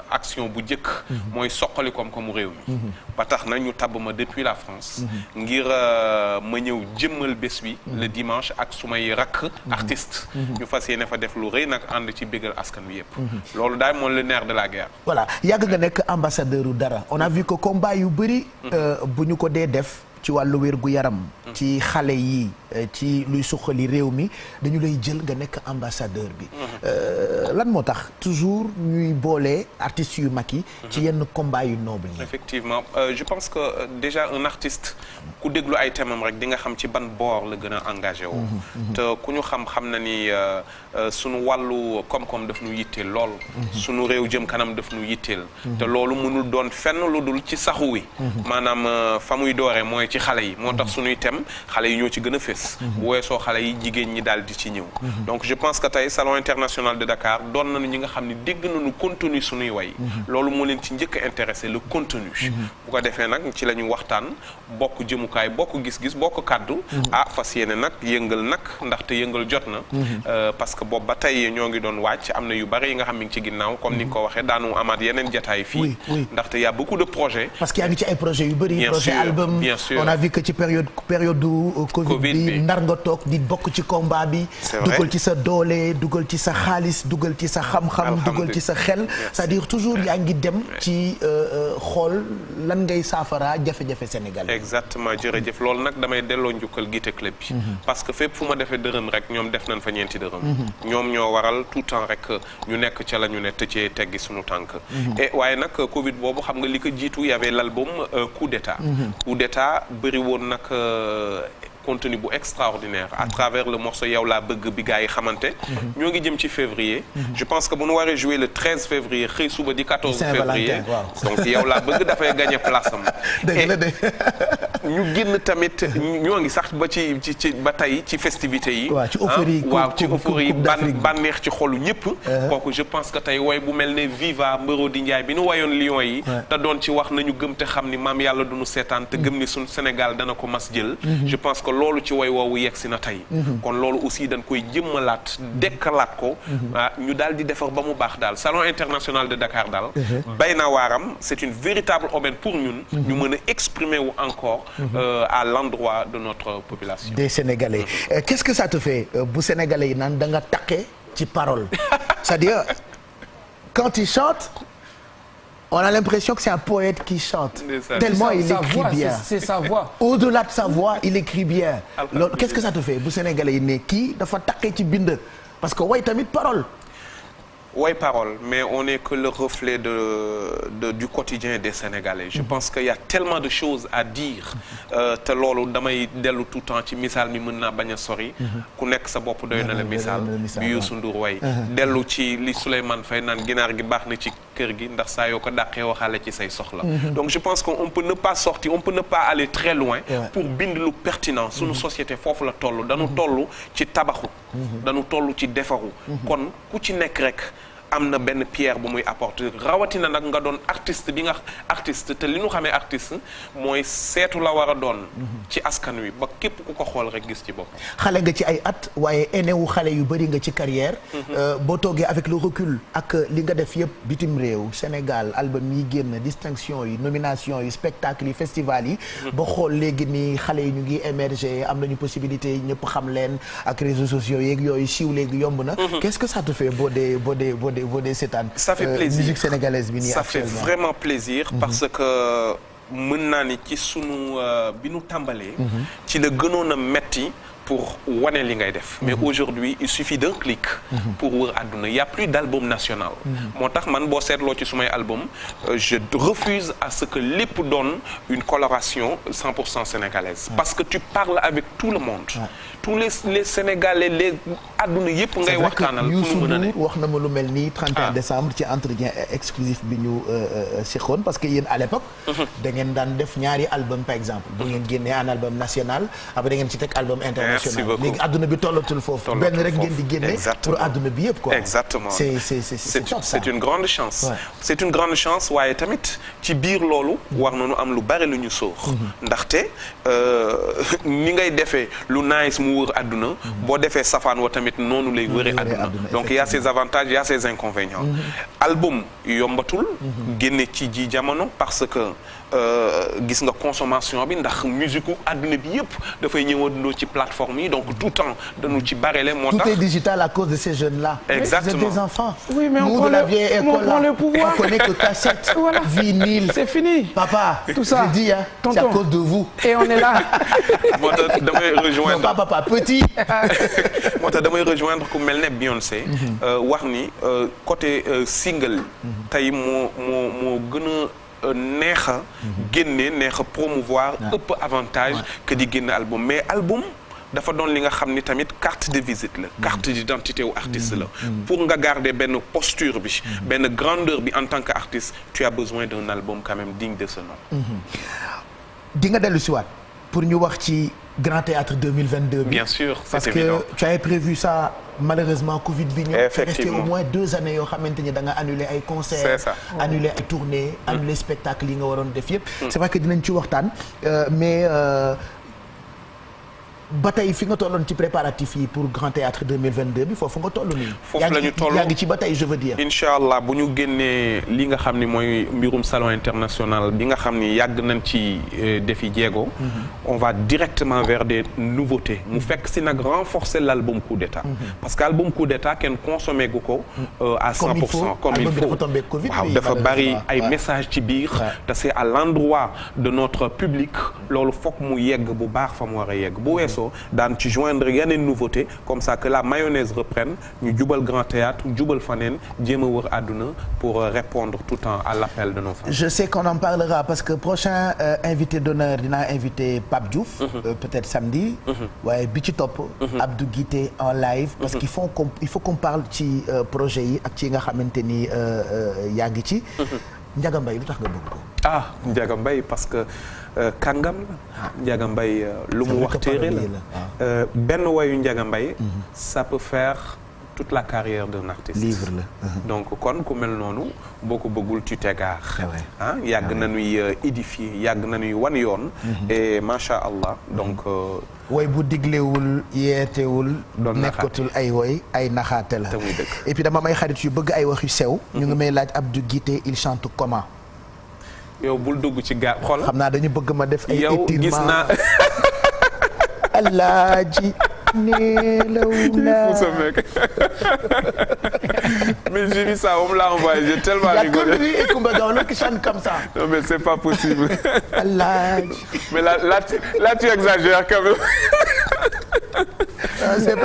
action bu njëkk mooy soqali koom-koomu réew mi ba tax na ñu tabb ma depuis la France ngir ma ñëw jëmmal bés bi le dimanche ak sumay rakk artiste ñu fas yéene fa def lu rëy nag ànd ci bégal askan wi yëpp loolu daal mooy le nerf de la guerre. voilà yàgg nga nekk ambassadeur u dara on a vu que combat yu bëri bu ñu ko dee def ci wàllu wér gu yaram ci xale yi ci luy suqali réew mi dañu lay jël nga nekk ambassadeur bi lan moo tax toujours ñuy boole artistes yu mag yi ci yenn combat yu noble yi. effectivement je pense que déjà un artiste ku déglu ay thèmam rek di nga xam ci ban boor la gën a engagé wu te ku ñu xam na ni sunu wàllu koom-koom daf ñu yitteel lool sunu réew jëm kanam daf ñu yitteel te loolu mënul doon fenn lu dul ci saxu wi maanaam fa muy dooree mooy ci xale yi moo tax sunuy thème xale yi ñoo ci gën a fés bu weesoo xale yi jigéen ñi daal di ci ñëw donc je pense que tey salon international de Dakar doon nañu ñi nga xam ne dégg nañu contenu sunuy way loolu moo leen ci njëkk a intéressé le contenu bu ko defee nag ci la ñu waxtaan bokk jëmukaay bokk gis-gis bokk kàddu fas yéene nag yëngal nag ndaxte yëngal jot na parce que boobu ba tey ñoo ngi doon wàcc am na yu bari yi nga xam ne ngi ci ginnaaw comme ni nga ko waxee daanu amaat yeneen jataay fii ndaxte y a beaucoup de projets parce que yaa ngi ci ay projets yu bari projet album bien sûr on a vu que ci période du Covid bi ndar nga toog di bokk ci combat bi dugal ci sa doole dugal ci sa xaalis dugal ci sa xam-xam dugal ci sa xel c'est-à-dire toujours yaa ngi dem ci xool lan ngay saafara jafe-jafe Sénégal exactement jërëjëf loolu nag damay delloo njukkal Guité Club bi parce que fépp fu ma defee dërëm rek ñoom def nañ fa ñeenti dërëm ñoom ñoo waral tout temps rek ñu nekk ca la ñu ne te cee teggi suñu tànk et waaye nag Covid boobu xam nga li ko jiitu y avait l'album coup d'état bëri woon nag contenu bu extraordinaire à travers le morceau yow laa bëgg bi gars yi xamante ñoo ngi jëm ci février je pense que bu ñu waree jouer le 13 février xëy suba di 14 février donc yow laa bëgg dafay gagner place am ñu génn tamit ñoo ngi sax ba ci ba tey ci festivités yi waaw ci euphorie yi bànneex ci xolu ñëpp kooku je pense que tey way bu mel ne Viva Mbëro di Njaay bi nu wayoon Lions yi te doon ci wax nañu gëm te xam ni maam yàlla duñu seetaan te gëm ni suñ Sénégal dana ko mas jël je pense que loolu ci way woowu yegg si na tey kon loolu aussi dañ koy jëmmalaat dekkalaat ko ñu daal di defar ba mu baax daal salon international de Dakar daal bay na waaram c'est une véritable aubaine pour ñun ñu mën a exprimer wu encore à l'endroit de notre population des Sénégalais qu'est-ce que ça te fait bu Sénégalais yi naan da nga taqe ci parole c'est-à-dire quand il chante on a l'impression que c'est un poète qui chante tellement il écrit bien c'est sa voix au-delà de sa voix il écrit bien loolu qu'est-ce que ça te fait bu Sénégalais yi ne kii dafa taqe ci bind parce que way tamit parole way parole mais on n'est que le reflet du quotidien des Sénégalais je pense qu'il y a tellement de choses à dire te loolu damay dellu tout le temps ci misaal mi mën naa bañ a sori ku nekk sa bopp doy na la misaal bi Youssou Ndour way dellu ci li Souleymane Faye naan ginaar gi baax na ci kër gi ndax saa yoo ko dàqee waxaale ci say soxla donc je pense qu'on peut ne pas sortir on peut ne pas aller très loin pour bind lu pertinent suñu société foofu la toll dañu toll ci tabaxu dañu toll ci defaru kon ku ci nekk rek am na benn pierre bu muy apporter rawatina nag nga doon artiste bi nga artiste te li ñu xamee artiste mooy seetu la war a doon ci askan wi ba képp ku ko xool rek gis ci bopp xale nga ci ay at waaye enewu xale yu bëri nga ci carrière boo toogee avec le recul ak li nga def yëpp bitim réew Sénégal album yi génn distinction yi nomination yi spectacle yi festival yi ba xool léegi ni xale yi ñu ngi émerger am nañu possibilité ñëpp xam leen ak réseaux sociaux yeeg yooyu siiw léegi yomb na qu'est-ce que ça te fait boo dee seetaan ça fait plaisir musique sénégalaise bi nii ça fait vraiment plaisir parce que mën naa ni ci sunu bi nu tàmbalee ci la gënoon a metti pour wane li ngay def mais aujourd'hui il suffit d'un clic pour wër àdduna il y a plus d'album national moo tax man boo seetloo ci sumay album je refuse à ce que lépp donne une coloration 100% sénégalaise parce que tu parles avec tout le monde tous les Sénégalais les àdduna yëpp ngay waxtaanal fu mu mën a ne wax na ma lu mel ni 31 décembre ci entretien exclusif bi ñu seqoon parce que yéen à l'époque da ngeen daan def ñaari album par exemple bu ngeen génnee un album national après da ngeen ci teg album international international léegi adduna bi tollatul foofu benn rek ngeen di génne pour adduna bi yëpp quoi exactement c'est une grande chance c'est une grande chance waaye tamit ci biir loolu war nañu am lu bari lu ñu sóor ndaxte ni ngay defee lu nice mu wër adduna boo defee safaan wa tamit noonu lay wëre adduna donc il y a ses avantages il y a ses inconvénients album yombatul génne ci ji jamono parce que gis nga consommation bi ndax musique u adduna bi yëpp dafay ñëwandoo ci plateforme yi donc tout le temps dañu ci barele moo tax tout est digital à cause de ces jeunes là exactement vous êtes des enfants oui mais nous de la vieille école là on connaît que cassette vinyle c'est fini papa tout ça je dis hein c'est à cause de vous et on est là moo tax damay rejoindre non pas papa petit moo tax damay rejoindre ku mel ne Beyoncé wax ni côté single tey moo gën a neex a génne neex a promouvoir ëpp avantage que di génne album mais album dafa doon li nga xam ni tamit carte de visite la carte d'identité wu artiste la pour nga garder benn posture bi benn grandeur bi en tant qu'artiste tu as besoin d'un album quand même digne de ce nom di nga dellu si waat pour ñu wax ci Grand Théâtre 2022 bi bien sûr parce c'est évident. que tu avais prévu ça malheureusement Covid bi ñëw effectivement resté au moins 2 années yoo xamante ni da nga annulé ay concerts c'est ça annulé ay tournées annulé spectacle yi nga waroon def yëpp c'est vrai que dinañ ci waxtaan mais ba tey fi nga tolloon ci préparatifs yi pour Grand Théâtre 2022 bi foofu nga toll nii. foofu la ñu toll yaa ngi ci ba tey je veux dire. incha allah bu ñu génnee li nga xam ni mooy mbirum salon international bi nga xam ni yàgg nañ ci defi jéego. on va directement vers des nouveautés. mu fekk si nag renforcer l'album Coup d'État. parce que album Coup d'État kenn consommé gu ko. à 100% comme il faut waaw dafa bari ay messages ci biir. te c'est à l'endroit de notre public loolu foog mu yegg bu baax fa mu war a yegg bu weesoo. daan ci joindre yeneen nouveauté comme ça que la mayonnaise reprenne ñu jubal Grand Théâtre jubal faneen jéem a wër àdduna pour répondre tout le temps à l'appel de nos fans. Je sais qu'on en parlera parce que prochain invité d'honneur dinaa invité Pape Diouf. Peut-être samedi. waaye bi ci topp. Abdou Guité en live. parce qu'il faut qu'on parle ci projet yi ak ci nga xamante ni yaa ngi ci. Ndiaga Mbaye lu tax nga bëgg ko. ah Ndiaga Mbaye parce que. kàngam la Ndiaga Mbaye lu mu wax téere la benn wayu Ndiaga Mbaye ça peut faire toute la carrière d'un artiste livre la donc kon ku mel noonu boo ko bëggul tu t'égares ah yàgg nañuy édifier yàgg nañuy wan yoon et macha allah donc woy bu diglewul yeetewul nekkatul ay woy ay naxaate la et puis dama may xarit yu bëgg ay wax yu sew ñu ngi may laaj Abdou Guité il chante comment yow bul dugg ci gaa xool xam naa dañu bëgg ma def ay yow gis naa alaaji nelaw naa mais j'ai vu ça on me l'a envoyé j'ai tellement rigolé. Il y a que lui et Coumba Gawlo qui chantent comme ça. Non mais c'est pas possible. alaaji mais là tu exagères quand même. c'est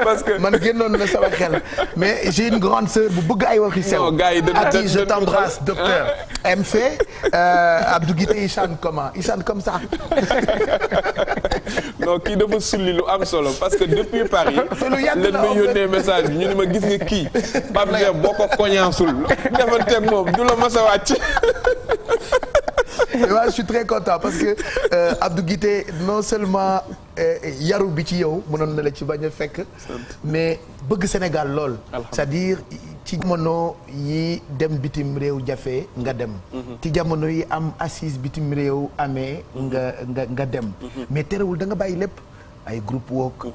parce que man génnoon na sama xel mais j'ai une grande sœur bu bëgg ay waxi sew. non gars yi Ati je t'embrasse docteur. MC Abdou Guité il chante comment il chante comme ça. non kii dafa sulli lu am solo parce que depuis Paris. leen ma yónnee message bi ñu ne ma gis nga kii. Pape Cheikh boo ko koñaasul defanteeg moom du la mas a wàcc. waaw je suis très content parce que Abdou Guité non seulement yaru bi ci yow mënoon na la ci bañ a fekk mais bëgg Sénégal lool c'est-à-dire ci jamono yi dem bitim réew jafe nga dem ci jamono yi am assise bitim réew amee nga dem mais terewul da nga bàyyi lépp ay groupe wook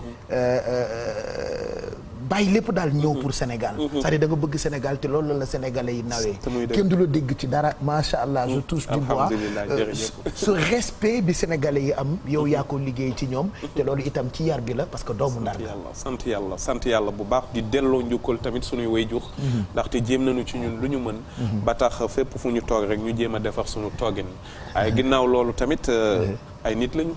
bàyyi lépp daal ñëw pour Sénégal c'est-à-dire da nga bëgg Sénégal te loolu la Sénégalais yi nawee kenn du la dégg ci dara macha allah je touche du bois ce respect bi Sénégalais yi am yow yaa ko liggéey ci ñoom te loolu itam ci yar bi la parce que doomu ndar la sant yàlla bu baax di delloo njukkal tamit suñuy wayjur ndaxte jéem nañu ci ñun lu ñu mën ba tax fépp fu ñu toog rek ñu jéem a defar suñu toogin waaye ginnaaw loolu tamit ay nit lañu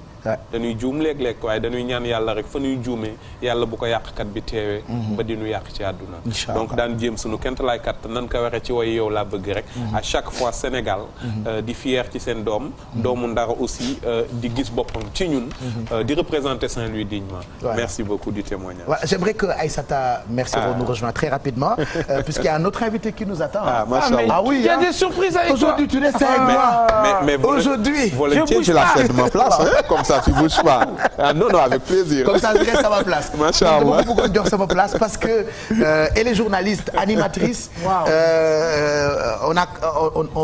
dañuy juum léeg-léeg waaye dañuy ñaan yàlla rek fa ñuy juumee yàlla bu ko yàqkat bi teewee ba di ñu yàq ci àdduna donc daan jéem suñu kentalaay kat nan ko waxee ci way yow laa bëgg rek à chaque fois Sénégal di fier ci seen doomu Ndar aussi di gis boppam ci ñun di représenter Saint-Louis dignement merci beaucoup du témoignage. J'aimerais que Aïssata Mercero nous rejoigne très rapidement puisqu'il y a un autre invité qui nous attend. Oui, il y a des surprises avec toi. Aujourd'hui tu restes avec moi. Mais aujourd'hui volontiers je la cède de ma place comme ça. ça tu bouges pas. Ah, non avec plaisir. Comme ça je reste à ma place. Macha Allah. dama ko bëggoon jox sama place parce que elle est journaliste animatrice. Wow.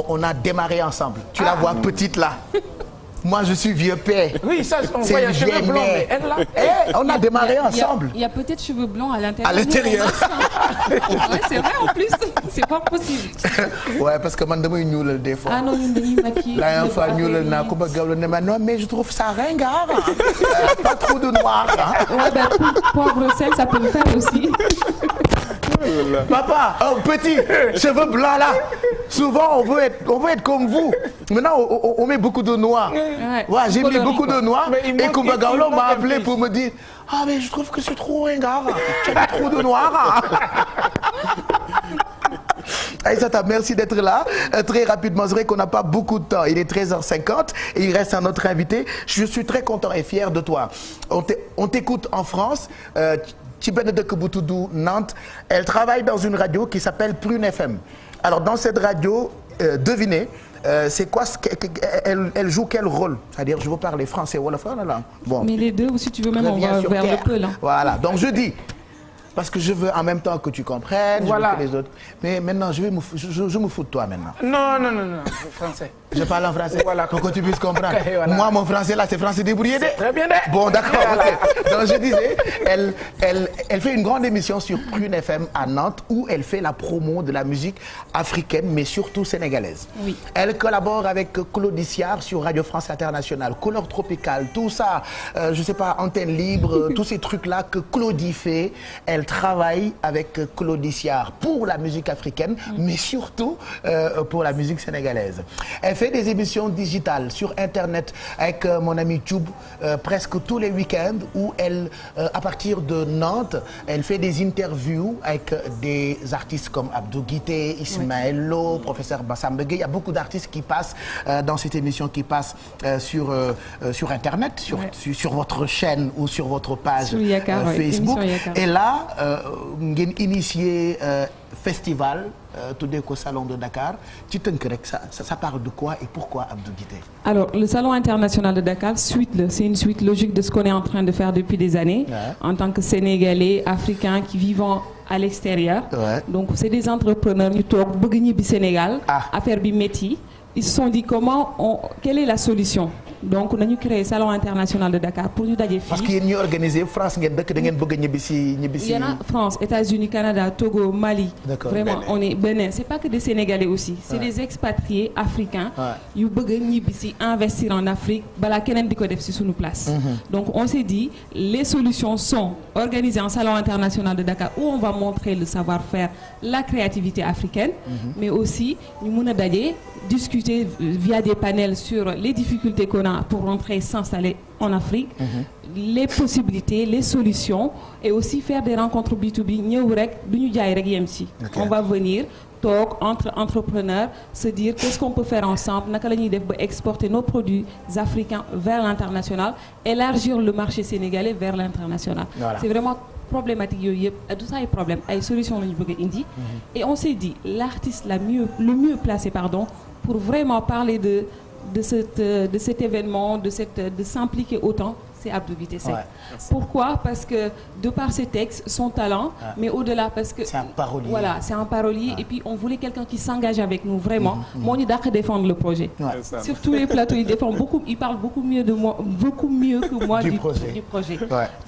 On a démarré ensemble. Tu la vois petite là. Moi je suis vieux père. Oui, ça on voit les cheveux blancs, mais elle là. On a démarré ensemble. Il y a peut-être cheveux blancs à l'intérieur. À l'intérieur. Ouais, c'est vrai en plus. C'est pas possible. Ouais, parce que man damay ñuulal des fois. Ah non, ñun dañuy maquiller. La dernière fois ñuulal naa ko ba gawlo ne ma non mais je trouve ça ringard. Pas trop de noir. Ouais, ben poivre sel, ça peut le faire aussi. Papa, petit, cheveux blancs là. Souvent on veut être comme vous. Maintenant on met beaucoup de noir. Ouais, j'ai mis beaucoup de noir et Kumba Gawlo m'a appelé pour me dire ah mais je trouve que c'est trop ringard. Tu as trop de noir. Aïssata, merci d'être là. Très rapidement, c'est vrai qu'on n'a pas beaucoup de temps. Il est 13h50 et il reste un autre invité. Je suis très content et fier de toi. On t'écoute en France. Ci benn dëkk bu tudd Nantes. Elle travaille dans une radio qui s'appelle Prune FM. Alors dans cette radio, devinez, c'est quoi elle joue quel rôle? C'est-à-dire je veux parler français wolof là. Bon. Mais les deux, ou si tu veux même on va vers le peu là. Voilà, donc je dis parce que je veux en même temps que tu comprennes, voilà. Je veux que les autres. Mais maintenant je me fous de toi maintenant. Non, français. Je parle en français. Voilà. Pour que tu puisses comprendre. Okay, voilà. Moi mon français là c'est français débrouillé. Très bien. Bon d'accord. Voilà. Okay. Donc je disais, elle fait une grande émission sur Prune FM à Nantes où elle fait la promo de la musique africaine mais surtout sénégalaise. Oui. Elle collabore avec Claude Siard sur Radio France Internationale, Couleur Tropicale, tout ça, je sais pas, Antenne Libre, tous ces trucs là que Claudie fait. Elle travaille avec Claude Siard pour la musique africaine, mais surtout pour la musique sénégalaise. Elle fait des émissions digitales sur Internet avec mon ami Tchoub presque tous les week-ends où elle, à partir de Nantes, elle fait des interviews avec des artistes comme Abdou Guité, Ismaël Lo, professeur Bassamba Gueye. Il y a beaucoup d'artistes qui passent dans cette émission, qui passent sur Internet, sur votre chaîne ou sur votre page Facebook. Et là, ngeen initié festival tuddee ko Salon de Dakar ci tënk rek ça parle de quoi et pourquoi Abdou Guité? Alors le Salon international de Dakar c'est une suite logique de ce qu'on est en train de faire depuis des années en tant que Sénégalais, Africains qui vivent à l'extérieur. Donc c'est des entrepreneurs ñu toog bëgg ñibbi Sénégal. Affaire bi métti. Ils se sont dit quelle est la solution? Donc nañu créer Salon international de Dakar pour ñu daje fii. Parce que yéen ñuy organiser France ngeen dëkk da ngeen bëgg a ñibbi si. Il y en a France, États-Unis, Canada, Togo, Mali. Vraiment on est Bénin. C'est pas que des Sénégalais aussi. C'est des expatriés africains. yu bëgg ñibbi si investir en Afrique balaa keneen di ko def si suñu place. Donc on s'est dit les solutions sont organiser un Salon international de Dakar où on va montrer le savoir-faire, la créativité africaine, mais aussi ñu mën a daje discuter via des panels sur les difficultés qu'on a pour rentrer s'installer en Afrique, les possibilités, les solutions et aussi faire des rencontres B2B ñëw rek du ñu jaay rek yem ci. On va venir toog entre entrepreneurs se dire qu'est-ce qu'on peut faire ensemble, naka la ñuy def ba exporter nos produits africains vers l'international, élargir le marché sénégalais vers l'international. C'est vraiment problématique yooyu yëpp tout ça ay problème ay solution la ñu bëgg a indi. Et on s'est dit l'artiste le mieux placé pour vraiment parler de cet événement, de s'impliquer autant, c'est Abdou Guité Seck. Pourquoi? Parce que de par ses textes, son talent, mais au-delà parce que c'est un parolier. Voilà, c'est un parolier et puis on voulait quelqu'un qui s'engage avec nous vraiment. Moo ñu dàq défendre le projet. Sur tous les plateaux, il parle beaucoup mieux que moi du projet.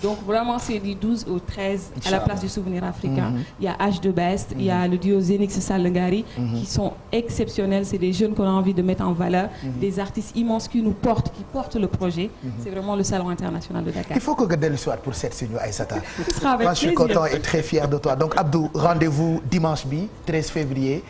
Donc vraiment c'est du 12 au 13 à la place du Souvenir africain. Il y a H2Best, il y a le duo Zenix Salengari qui sont exceptionnels, c'est des jeunes qu'on a envie de mettre en valeur, des artistes immenses qui portent le projet. C'est vraiment le Salon international de Dakar. Il faut que nga dellu si waat pour seet si ñu Aïssata. Moi je suis content et très fier de toi. Donc Abdou, rendez-vous dimanche bi 13 février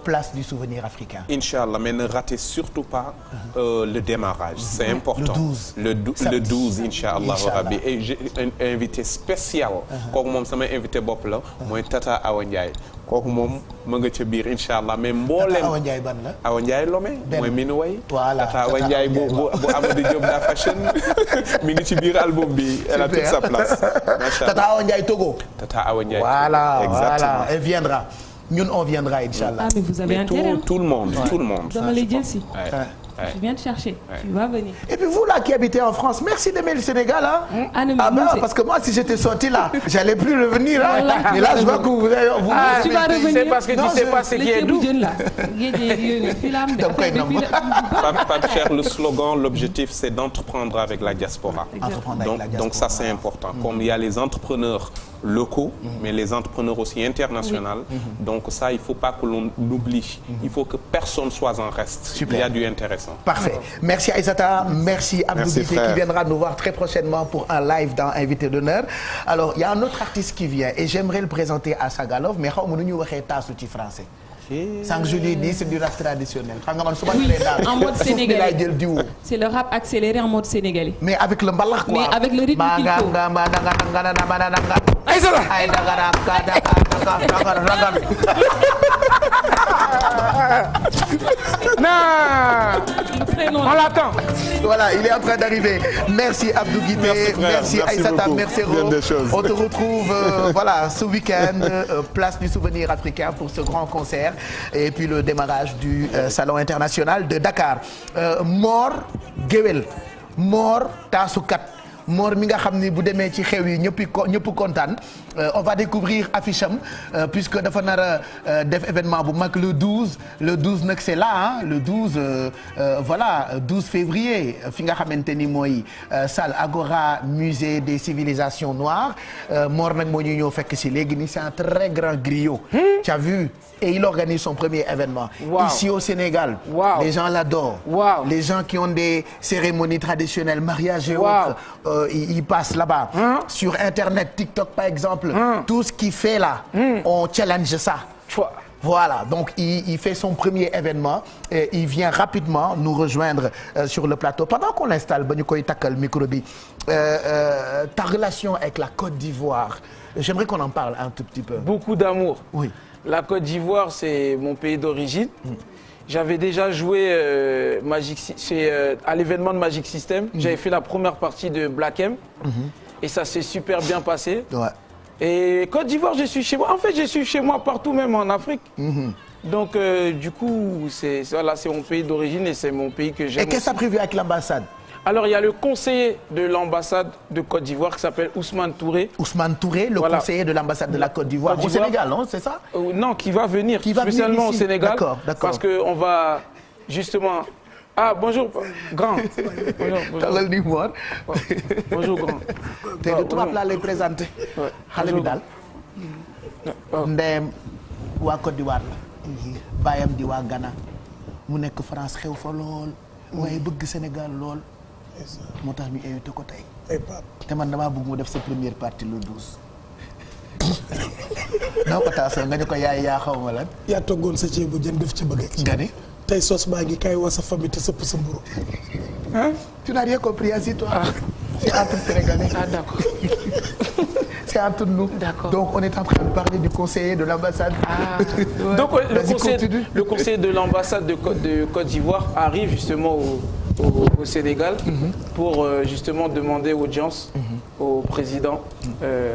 place du Souvenir africain. Inch'Allah, mais ne ratez surtout pas le démarrage, c'est important. Le 12 Inch'Allah rabbi. Et j'ai un invité spécial. Kooku moom sama invité bopp la mooy Tata Awa Ndiaye. Kooku moom ma nga ca biir Inch'Allah mais mbooleem Tata Awa Ndiaye ban la. Awa Ndiaye Lomé mooy minu way. Voilà Tata Awa Ndiaye bu Amadou Diop da fashion mi ngi ci biir album bi. Elle a toute sa place. Tata Awa Ndiaye Togo. Tata Awa Ndiaye. Voilà, elle viendra. Ñun on viendra Inch'Allah. Ah mais vous avez intérêt. Tout le monde. Dama lay jël si. Je viens te chercher. Tu vas venir. Et puis vous là qui habitez en France, merci d'aimer le Sénégal hein. Parce que moi si j'étais sorti là, j'allais plus revenir hein. Et là je vois que vous tu vas revenir. C'est parce que tu sais pas ce qui est doux. Pape Cheikh, le slogan, l'objectif c'est d'entreprendre avec la diaspora. Donc ça c'est important. Comme il y a les entrepreneurs locaux, mais les entrepreneurs aussi internationaux. Donc ça, il ne faut pas que l'on oublie. Il faut que personne soit en reste. Super. Il y a du intéressant. Parfait. Merci Aïssata, merci Abdou Guité qui viendra nous voir très prochainement pour un live dans Invité d'honneur. Alors, il y a un autre artiste qui vient et j'aimerais le présenter à Sagalov, mais xaw ma nu ñu waxee taasu ci français. Sans que je l'ai dit, c'est du rap traditionnel. En mode sénégalais. C'est le rap accéléré en mode sénégalais. Mais avec le mbalax quoi. Mais avec le rythme qu'il faut. Non, on l'attend. Voilà, il est en train d'arriver. Merci Abdou Guité, merci Aïssata, merci Ro. On te retrouve voilà, ce week-end, place du souvenir africain pour ce grand concert et puis le démarrage du Salon international de Dakar. Mor Guewel, Mor Taasukat. Mor mi nga xam ni bu demee ci xew yi ñëpp kontaan on va découvrir affiche am puisque dafa nar a def événement bu mag le 12 nag c'est là hein, le 12 voilà 12 février fi nga xamante ni mooy salle Agora musée des civilisations noires Mor nag moo ñu ñëw fekk si léegi ni c'est un très grand griot tu as vu et il organise son premier événement ici au Sénégal les gens l'adorent les gens qui ont des cérémonies traditionnelles mariage et autres il passe là-bas sur internet TikTok par exemple tout ce qu'il fait là on challenge ça voilà donc il fait son premier événement et il vient rapidement nous rejoindre sur le plateau pendant qu'on l'installe ba ñu koy takkal micro bi ta relation avec la Côte d'Ivoire j'aimerais qu'on en parle un tout petit peu beaucoup d'amour oui la Côte d'Ivoire c'est mon pays d'origine J'avais déjà joué à l'événement de Magic System. J'avais fait la première partie de Black M. Et ça s'est super bien passé. Ouais. Et Côte d'Ivoire, je suis chez moi. En fait, je suis chez moi partout, même en Afrique. Donc, du coup, c'est mon pays d'origine et c'est mon pays que j'aime. Et qu'est-ce que tu as prévu avec l'ambassade? Alors, il y a le conseiller de l'ambassade de Côte d'Ivoire qui s'appelle Ousmane Touré. Ousmane Touré, le conseiller de l'ambassade de la Côte d'Ivoire au Sénégal, non? C'est ça? Non, qui va venir spécialement au Sénégal. D'accord. Parce qu'on va justement... Ah, bonjour, grand. Bonjour. Bonjour, grand. T'es de trois plats les présenter. Xale bi daal. Ndeyam waa Côte d'Ivoire la. Baayam di waa Ghana. Mu nekk France xew fa lool. waaye bëgg Sénégal lool. moo tax ñu invité ko tey. te man damaa bëgg mu def sa première partie le 12. noo ko taasoo nga ne ko yaay yaa xaw ma lan. yaa toggoon sa ceebu jën def ci bëgg. nga ne. tey sos baa ngi kay woo sa famille te sëpp sa mburu. tu n'as rien compris ainsi toi. c'est entre Sénégalais. Ah d'accord. C'est entre nous. Donc on est en train de parler du conseiller de l'ambassade. Ah, ouais. Donc le conseiller de l'ambassade de Côte d'Ivoire arrive justement au Sénégal pour justement demander audience au président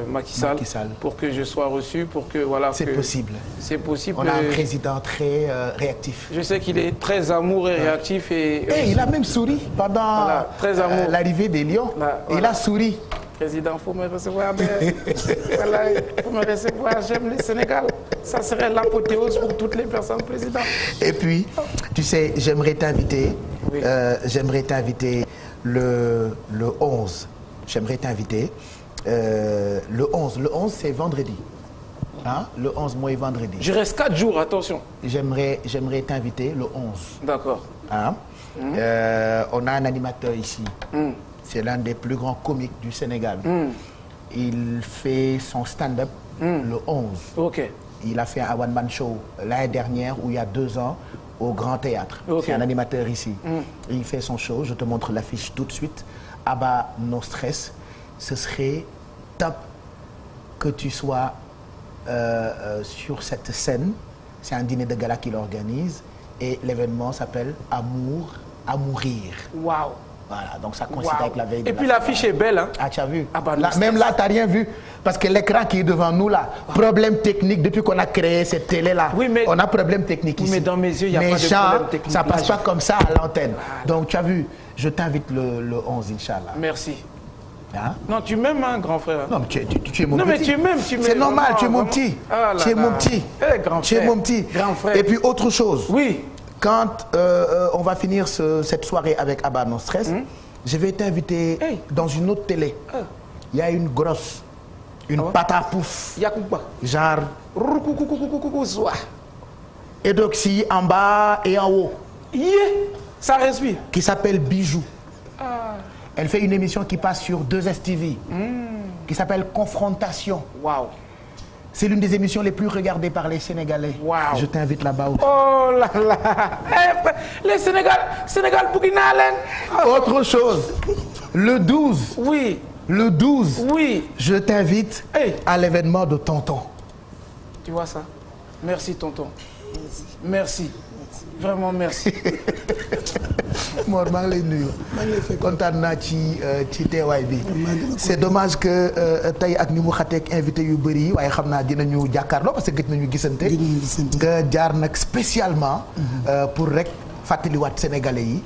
Macky Sall pour que je sois reçu, pour que voilà. C'est possible. C'est possible. On a un président très réactif. Je sais qu'il est très amoureux et réactif et il a même souri pendant l'arrivée des Lions. Il a souri. Président, faut me recevoir. Voilà, faut me recevoir. J'aime le Sénégal. Ça serait l'apothéose pour toutes les personnes, président. Et puis, tu sais, j'aimerais t'inviter. Oui. J'aimerais t'inviter le 11. J'aimerais t'inviter le 11. Le 11, c'est vendredi. Hein? Le 11 mois et vendredi. Je reste 4 jours, attention. J'aimerais t'inviter le 11. D'accord. Hein? On a un animateur ici. C'est l'un des plus grands comiques du Sénégal. Il fait son stand-up le 11. Ok. Il a fait un one-man show l'année dernière ou il y a 2 ans au Grand Théâtre. Okay. C'est un animateur ici. Il fait son show. Je te montre l'affiche tout de suite. Abba No Stress. Ce serait top que tu sois sur cette scène. C'est un dîner de gala qu'il organise et l'événement s'appelle Amour à mourir. Waouh. Voilà, donc ça coïncide avec la veille de et puis l'affiche est belle, hein. Ah, tu as vu? Ah bah, là, même là, tu n'as rien vu. Parce que l'écran qui est devant nous, là, problème technique, depuis qu'on a créé cette télé-là, oui, mais, on a problème technique ici. Mais dans mes yeux, il n'y a pas de problème technique. Ça ne passe pas comme ça à l'antenne. Donc, tu as vu, je t'invite le 11, Inch'Allah. Merci. Hein? Non, tu m'aimes, hein, grand frère. Non, mais tu es mon petit. Non, mais tu m'aimes. C'est normal, tu es mon petit. Ah, tu es mon petit. Grand tu es mon petit. Grand frère. Et puis, autre chose. Oui. Quand on va finir cette soirée avec Abba No Stress, je vais t'inviter dans une autre télé. Il y a une grosse, pâte à pouf. Genre. Edoxy en bas et en haut. Ça respire. Qui s'appelle Bijou. Elle fait une émission qui passe sur 2STV. Qui s'appelle Confrontation. Waouh. C'est l'une des émissions les plus regardées par les Sénégalais. Wow. Je t'invite là-bas. Oh là là. Les Sénégal Burkina Faso. Autre chose. Le 12. Oui. Le 12. Oui. Je t'invite à l'événement de Tonton. Tu vois ça? Merci, Tonton. Merci. Vraiment merci. Mor maa ngi lay nuyu. kontaan naa ci teewaay bi. c'est dommage que tey ak ni mu xateek invité yu bëri yi waaye xam naa dinañu jàkkaarloo parce que gëj nañu gisante. nga jaar nag spécialement. pour rek fàttaliwaat sénégalais yi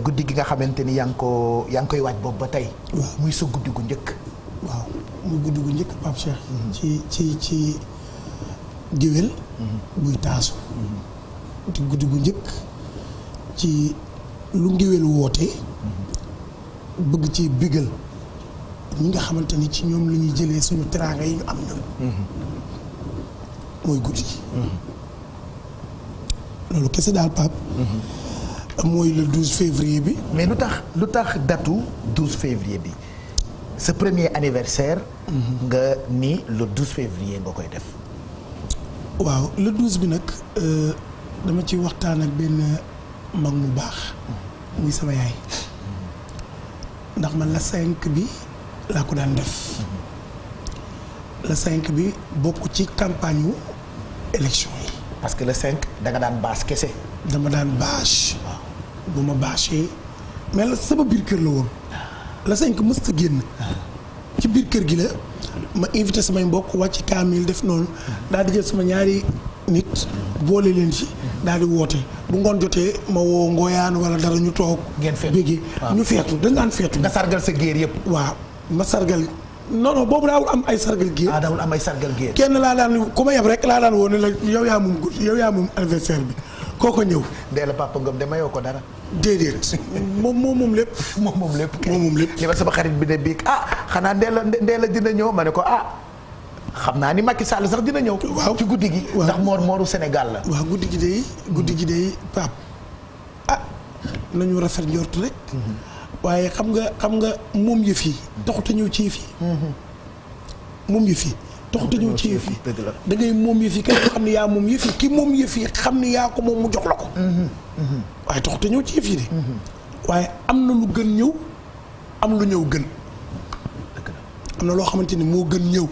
guddi gi nga xamante ni yaa ngi koy waaj boobu ba tey. muy sa guddi gu njëkk. waaw muy guddi gu njëkk Pape Cheikh. ci géwél. buy taasu. di guddi gu njëkk ci lu ngéwél woote bëgg ci bigal ñi nga xamante ni ci ñoom la ñuy jëlee suñu teraanga yi ñu am ñun mooy guddi gi loolu kese daal Pape mooy le 12 février bi. mais lu tax datu 12 février bi sa premier anniversaire nga ni le 12 février nga koy def. waaw le 12 bi nag dama ci waxtaan ak benn mag mu baax muy sama yaay ndax man la 5 bi laa ko daan def la 5 bi bokk ci campagne wu élection yi. parce que le 5 da nga daan bâche kese. dama daan bâche. waaw bu ma bâché mais la sama biir kër la woon la 5 mësta génn ci biir kër gi la ma invité samay mbokk wàcc kaamil def noonu daal di jël sama ñaari nit boole leen ci daal di woote bu ngoon jotee ma woo ngooyaan wala dara ñu toog. ngeen feetu béggee ñu feetu dañ daan feetu. nga sargal sa géer yëpp. waaw ma sargal non boobu daawul am ay sargal géer. daawul am ay sargal géer. kenn laa daan ku ma yeb rek laa daan woo ne la yow yaa moom anniversaire bi kooko ñëw. dee la Papa Ngom de mayoo ko dara. déedéet moom lépp. moom lépp kay moom lépp. li ma sama xarit bi ne bii xanaa ndee la dina ñëw ma ne ko xam naa ni Macky Sall sax dina ñëw. waaw ci guddi gi. ndax mooru Sénégal la. waaw guddi gi day Pape nañu rafet njort rek. waaye xam nga moom yëf yi. taxut a ñëw ci yëf yi. moom yëf yi. taxut a ñëw ci yëf yi. dëgg la da ngay moom yëf yi kenn xam ne yaa moom yëf yi ki moom yëf yi xam ne yaa ko moom mu jox la ko. waaye taxut a ñëw ci yëf yi de. waaye am na lu gën ñëw am lu ñëw gën. am na loo xamante ni moo gën ñëw.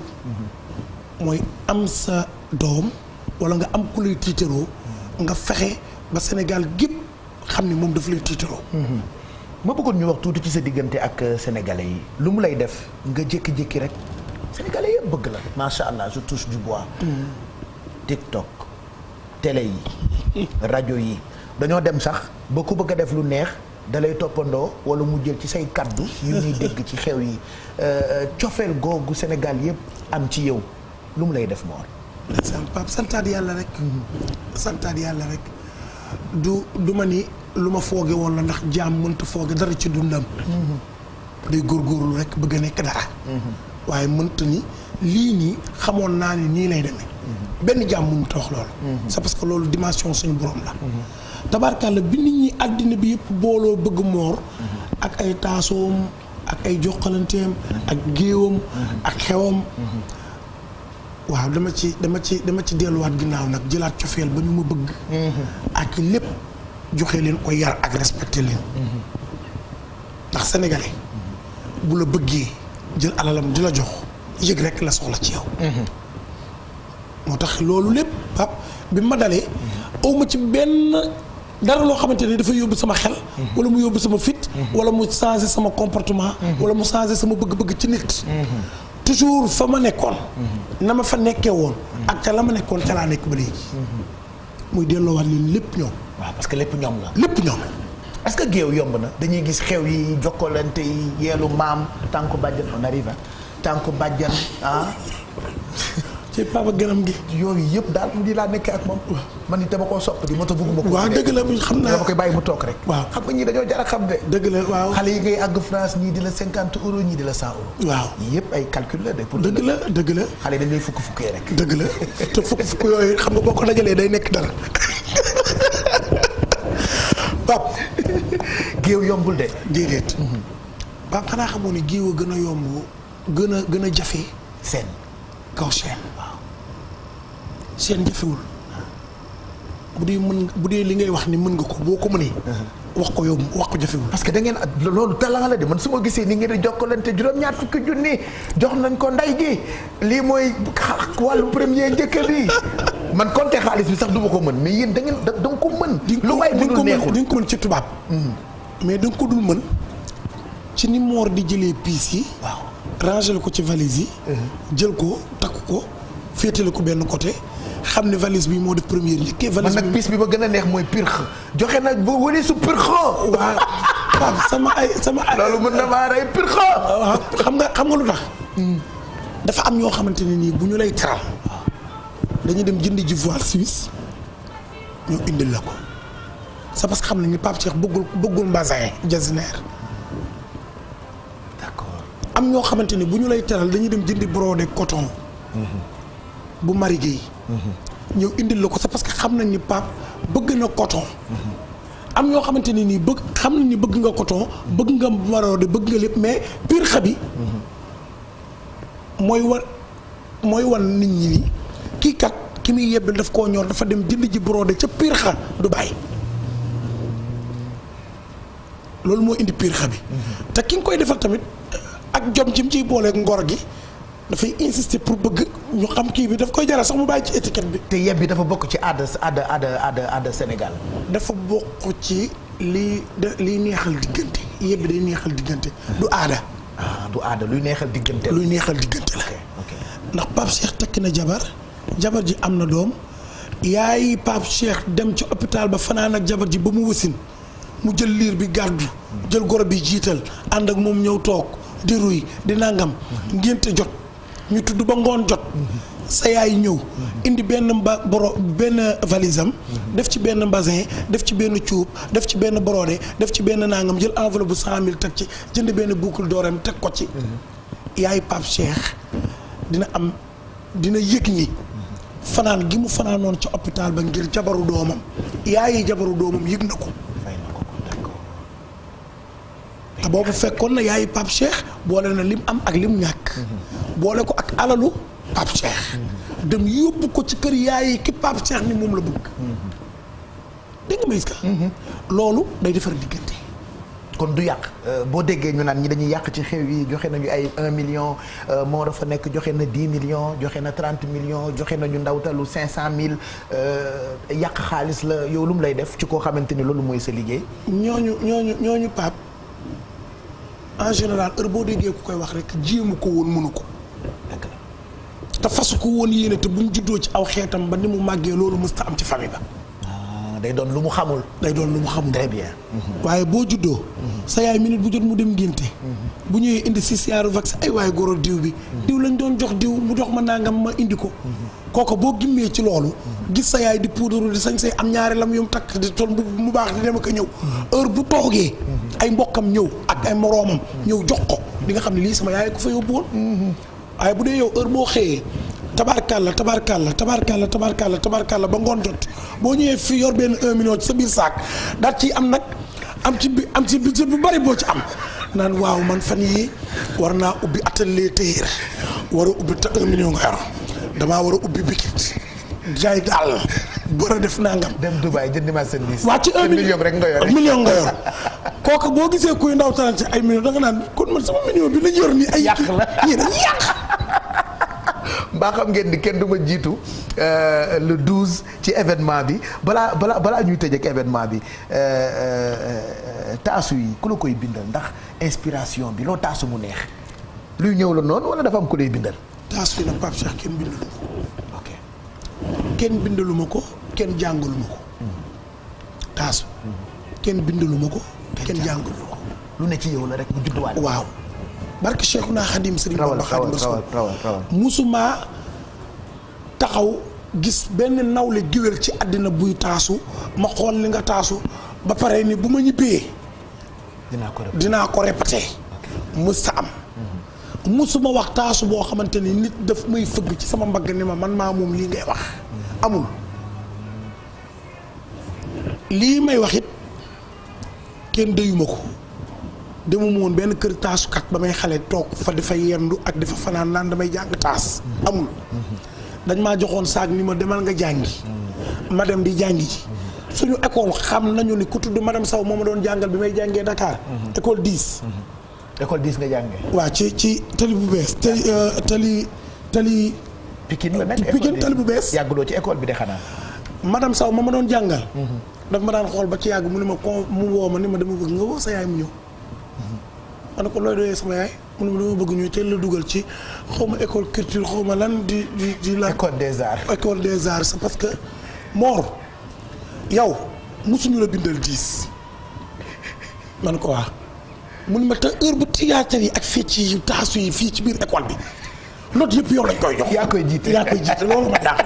mooy am sa doom wala nga am ku lay tiitaroo nga fexe ba Sénégal gépp xam ni moom daf lay tiitaroo. ma bëggoon ñu wax tuuti ci sa diggante ak sénégalais yi lu mu lay def nga jékki-jékki rek sénégalais yëpp bëgg la macha allah je touche du bois. TikTok télé yi rajo yi dañoo dem sax ba ku bëgg a def lu neex da lay toppandoo wala mu jël ci say kaddu yu ñuy dégg ci xew yi cofeel googu Sénégal yëpp am ci yow lu mu lay def Mor. Pape santaat yàlla rek. santaat yàlla rek du ma ni lu ma fooge woon la ndax jaam mënta fooge dara ci dundam. day góorgóorlu rek bëgg a nekk dara. waaye mënta ni lii nii xamoon naa ni nii lay demee. benn jaam mënta wax loolu. c'est parce que loolu dimension suñu borom la. tabaarkalla bi nit ñi àddina bi yëpp booloo bëgg Mor. ak ay taasoom ak ay joxalanteem ak géewam ak xewam. waaw dama ci delluwaat ginnaaw nag jëlaat cofeel ba ñu ma bëgg. ak lépp joxe leen ko yar ak respecté leen. ndax sénégalais bu la bëggee jël alalam di la jox yëg rek la soxla ci yow. moo tax loolu lépp Pape bi ma dalee awma ci benn dara loo xamante ni dafa yóbbu sama xel. wala mu yóbbu sama fit. wala mu changer sama comportement. wala mu changer sama bëgg-bëgg ci nit. toujours fa ma nekkoon. na ma fa nekkee woon. ak ca la ma nekkoon ca laa nekk ba léegi. muy delloowaat leen lépp ñoom. waaw parce que lépp ñoom la. lépp ñoom la. est-ce que géew yomb na dañuy gis xew yi jokkalante yi yeelu maam tànku bàjjan on arrive tànku bàjjan ah. ci papa gënam gi. yooyu yëpp daal di laa nekkee ak moom. man it dama koo sopp di moto bëgguma ko. waaw dëgg la xam naa dama koy bàyyi mu toog rek. waaw xam nga ñii dañoo jar a xam de. dëgg la waaw xale yi ngay àgg France ñii di la 50 euros ñii di la 100 euros. waaw ñii yëpp ay calcul la de. pour dëgg la dëgg la. xale yi dañ lay fukk-fukkee rek. dëgg la te fukk yooyu xam nga boo ko dajalee day nekk dara. Pape. géew yombul de. déedéet. Pape xanaa xamoon ne géew a gën a yomb gën a jafe. seen kaw seen. waaw seen jafewul. bu dee li ngay wax ni mën nga ko boo ko mënee. wax ko yomb wax ko jafewul. parce que da ngeen loolu talent la de man su ma gisee ni ngeen di jokkalante juróom-ñaar fukki junni jox nañ ko nday gi lii mooy wàllu premier njëkk bi man compter xaalis bi sax du ma ko mën mais yéen da ngeen da nga ko mën. lu waay mënul neexul di nga ko mën ci tubaab. mais da nga ko dul mën ci ni moor di jëlee piis yi. waaw ranger ko ci valise yi. jël ko takk ko féetale ko benn côté. xam ne valise bi moo def première liggéey. valise man nag piis bi ba gën a neex mooy pirx joxe na ba wële su pirx. waaw sama ay. loolu mën na maa rey pirx. waaw xam nga lu tax. dafa am ñoo xamante ne nii bu ñu lay teral. dañuy dem jënd ji voile suisse ñu indil la ko. c'est parce que xam nañu Pape Cheikh bëggul mbasin jasinaire. d'accord am ñoo xamante ni bu ñu lay teral dañuy dem jëndi brodé coton. bu marigé yi. ñëw indil la ko c'est parce que xam nañ ni Pape bëgg na coton. am ñoo xamante ne nii xam nañ ni bëgg nga coton bëgg nga brodé bëgg nga lépp mais pire xabi. mooy wan nit ñi ni kii kat ki muy yebbal daf koo ñor dafa dem jënd ji brodé ca pire xa du bàyyi. loolu moo indi pire xa bi. te ki nga koy defal tamit ak jom ci mu ciy booleeg ngor gi. dafay insister pour bëgg ñu xam kii bi daf koy jaral sax mu bàyyi ci étiquette bi. te yeb bi dafa bokk ci aada Sénégal. dafa bokk ci liy neexal diggante yeb bi day neexal diggante du aada. du aada luy neexal diggante la. luy neexal diggante la. ndax Pape Cheikh takk na jabar ji am na doom yaay Pape Cheikh dem ci hôpital ba fanaan ak jabar ji ba mu wasin mu jël liir bi gàddu jël goro bi jiital ànd ak moom ñëw toog di ruy di nangam ngénte jot. ñu tudd ba ngoon jot sa yaay ñëw indi benn valise am def ci benn mbasin def ci benn cuub def ci benn brodé def ci benn nangam jël enveloppe bu 100 000 teg ci jënd benn boucle d'oreille teg ko ci yaay Pape Cheikh dina yëg ni fanaan gi mu fanaanoon ci hôpital ba ngir jabaru doomam yaayi jabaru doomam yëg na ko te boobu fekkoon na yaayi Pape Cheikh boole na lim am ak lim ñàkk boole ko ak alalu Pape Cheikh dem yóbbu ko ci kër yaayi ki Pape Cheikh ni moom la bëgg dégg nga maïs ka loolu day defar diggante kon du yàq boo déggee ñu naan ñi dañuy yàq ci xew yi joxe nañu ay 1 million moo dafa nekk joxe na 10 millions joxe na 30 millions joxe nañu ndawtalu 500 000 yàq xaalis la yow lu mu lay def ci koo xamante ni loolu mooy sa liggéey ñooñu Pape en général heure boo déggee ku koy wax rek jéemu ko woon mënu ko te fasu ko woon yéene te bu mu juddoo ci aw xeetam ba ni mu màggee loolu mësta am ci famille ba day doon lu mu xamul très bien waaye boo juddoo sa yaay minute bu jot mu dem ngénte bu ñëwee indi 6 yaaru vaccin ay waaye goro diw bi diw lañ doon jox diw mu jox ma nangam ma indi ko kooku boo gimmee ci loolu gis sa yaay di puudaru di sañ say am ñaari lam yom takk di toll mu baax di dem ak ñëw heure bu toogee ay mbokkam ñëw ak ay moroomam ñëw jox ko di nga xam ne lii sama yaay ko fa yóbbu woon waaye bu dee yow heure boo xëyee tabarkalla ba ngoon jot boo ñëwee fii yor benn 1 million ci sa biir saak daal ci am nag am ci budget bu bari boo ci am naan waaw man fan yi war naa ubbi atelier tailleur war a ubbi 1 million nga yor damaa war a ubbi bikit jaay daal war a def nangam. dem Dubaï jëndi marchandise. waa ci 1 million rek nga yor million nga yor kooku boo gisee kuy ndaw talent ci ay million da nga naan kon man sama million bi lañ yor nii ay yàq la ñii dañuy yàq. baa xam ngeen ni kenn du ma jiitu le 12 ci événement bi balaa ñuy tëj ak événement bi taasu yi ku la koy bindal ndax inspiration bi loo taasu mu neex luy ñëw la noonu wala dafa am ku lay bindal. taasu yi nag Pape Cheikh kenn bindalu ma ko. ok kenn bindalu ma ko kenn jàngalu ma ko. taasu. kenn bindalu ma ko. kenn jàngalu ma ko. lu ne ci yow la rek mu judduwaat. waaw barke Cheikhuna Xadim Sëriñ Bamba Xadim Rasul rawal musuma taxaw gis benn nawle géwél ci àddina buy taasu ma xool li nga taasu ba pare ni bu ma ñibbee dinaa ko répété mës sa am musuma wax taasu boo xamante ni nit daf may fëgg ci sama mbagg ni ma man maa moom lii ngay wax amul lii may wax it kenn dayuma ko demuma woon benn kër taasukat ba may xale toog fa dafa yendu ak dafa fanaan naan damay jàng taas amul dañ maa joxoon saag ni ma demal nga jàngi ma dem di jàngi ji suñu école xam nañu ni ku tudd madame Sow moo ma doon jàngal bi may jàngee Dakar école 10 école 10 nga jàngee waaw ci tali bu bees tali Pikine la nekk Pikine tali bu bees yàgguloo ci école bi de xanaa madame Sow moo ma doon jàngal daf ma daan xool ba ci yàgg mu ne ma ko mu woo ma ni ma dama bëgg nga woo sa yaay mu ñëw ma ne ko looy doyee sama yaay mu ne ma dama bëgg ñuy teel la dugal ci xaw ma école culture xaw ma lan di la école des arts c'est parce que Mor yow mosuñu la bindal 10 man ko waa mu ne ma te heure bu théâtre yi ak fecc yi taasu yi fii ci biir école bi note yëpp yow lañ koy jox yaa koy jiite loolu ma daax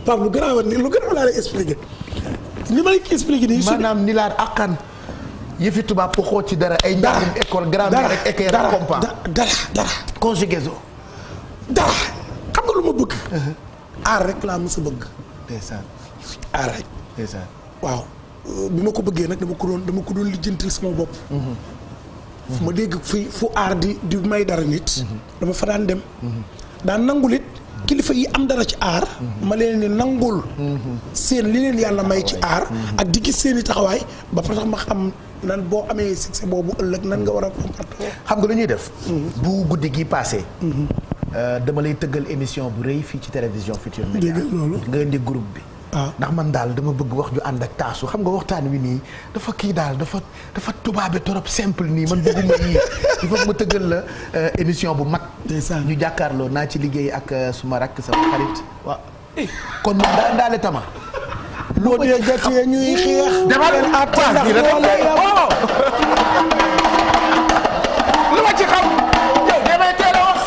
Pape lu garaaw laa lay expliqué li ma lay expliqué nii maanaam ni laa akkan yëfi tubaab ko xool ci dara ay njàngum école grammaire rek équerre compas dara conjugaison dara xam nga lu ma bëgg aar rek laa mës a bëgg ndeysaan aar rek ndeysaan waaw bi ma ko bëggee nag dama ko doon lijjantil sama bopp fu ma dégg fu aar di may dara nit dama fa daan dem daan nangul it kilifa yi am dara ci aar ma leen ni nangul seen li leen yàlla may ci aar ak di gis seen i taxawaay ba tax ma xam nan boo amee succès boobu ëllëg nan nga war a comporter xam nga lu ñuy def bu guddi gi passé dama lay tëggal émission bu rëy fii ci télévision Futurs Médias nga indi groupe bi ndax man daal dama bëgg wax ju ànd ak taasu xam nga waxtaan wi nii dafa kii daal dafa tubaabe torop simple nii man bëgguma yii il faut ma tëggal la émission bu mag ñu jàkkaarloo naa ci liggéey ak suma rakk sama xarit waaw kon moom daa ndaale tama loo dee jotee ñuy xeex demal lu ma ci xam yow damay teel a wax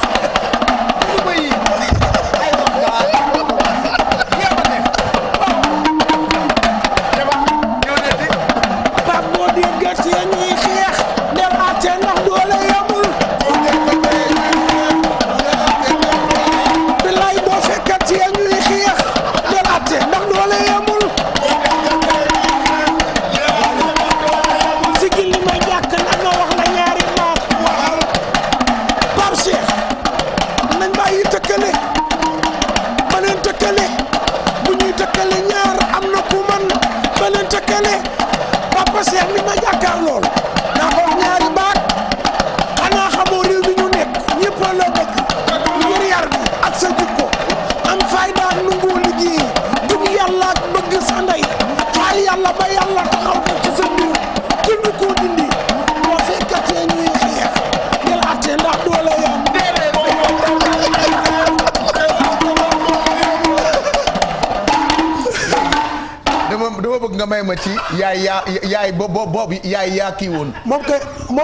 nga may ma ci yaay boobu yaay yaa kii woon. moom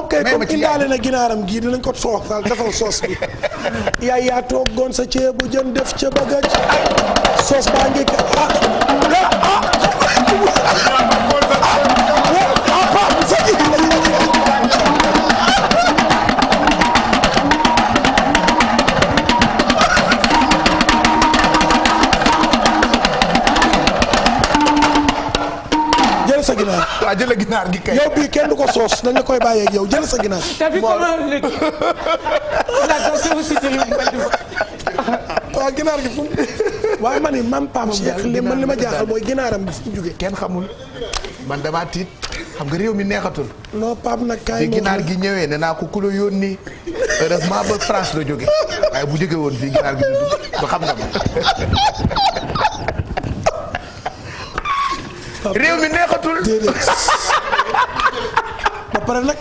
kay comme indaale na ginaaram gii dinañ ko soosal defal soos bi yaay yaa toggoon sa ceebu jën def ca bagaj soos baa ngi sa ginaar waaw jël ginaar gi kay yow bii kenn du ko soos dañ la koy bàyyee ak yow jël sa ginaar. T'as vu comment la danse aussi waaw ginaar gi fu mu waaye man Pape Cheikh li ma jaaxal mooy ginaaram bi fu mu jógee kenn xamul man damaa tiit xam nga réew mi neexatul. non Pape nag kaay bi ginaar gi ñëwee nee naa ko ku la yónni heureusement ba France la jóge waaye bu jóge woon fii ginaar gi du dugg ba xam nga ma. réew mi neexatul. déedéet ba pare nag.